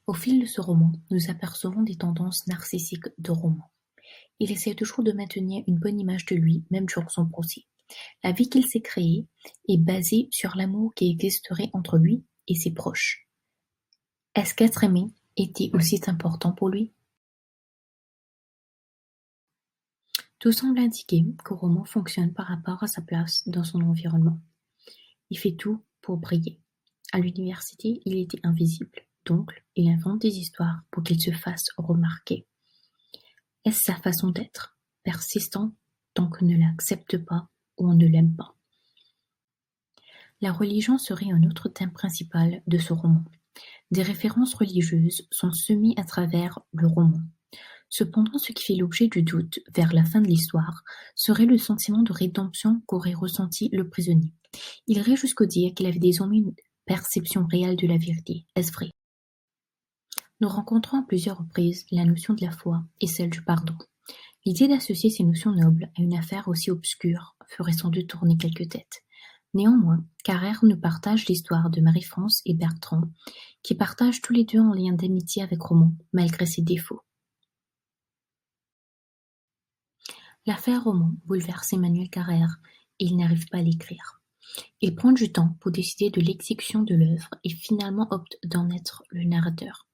Au fil de ce roman, nous apercevons des tendances narcissiques de roman. Il essaie toujours de maintenir une bonne image de lui, même durant son procès. La vie qu'il s'est créée est basée sur l'amour qui existerait entre lui et ses proches. Est-ce qu'être aimé était aussi important pour lui? Tout semble indiquer que Roman fonctionne par rapport à sa place dans son environnement. Il fait tout pour briller. À l'université, il était invisible, donc il invente des histoires pour qu'il se fasse remarquer. Est-ce sa façon d'être, persistant tant qu'on ne l'accepte pas ou on ne l'aime pas? La religion serait un autre thème principal de ce roman. Des références religieuses sont semées à travers le roman. Cependant, ce qui fait l'objet du doute vers la fin de l'histoire serait le sentiment de rédemption qu'aurait ressenti le prisonnier. Il irait jusqu'au dire qu'il avait désormais une perception réelle de la vérité. Est-ce vrai? Nous rencontrons à plusieurs reprises la notion de la foi et celle du pardon. L'idée d'associer ces notions nobles à une affaire aussi obscure ferait sans doute tourner quelques têtes. Néanmoins, Carrère nous partage l'histoire de Marie-France et Bertrand, qui partagent tous les deux un lien d'amitié avec Roman, malgré ses défauts. L'affaire Roman bouleverse Emmanuel Carrère et il n'arrive pas à l'écrire. Il prend du temps pour décider de l'exécution de l'œuvre et finalement opte d'en être le narrateur.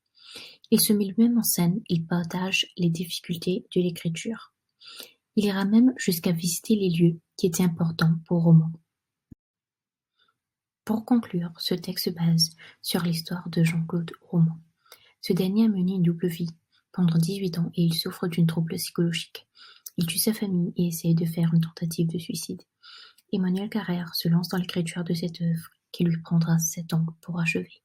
Il se met lui-même en scène, il partage les difficultés de l'écriture. Il ira même jusqu'à visiter les lieux qui étaient importants pour Roman. Pour conclure, ce texte se base sur l'histoire de Jean-Claude Roman. Ce dernier a mené une double vie pendant 18 ans et il souffre d'une trouble psychologique. Il tue sa famille et essaye de faire une tentative de suicide. Emmanuel Carrère se lance dans l'écriture de cette œuvre qui lui prendra 7 ans pour achever.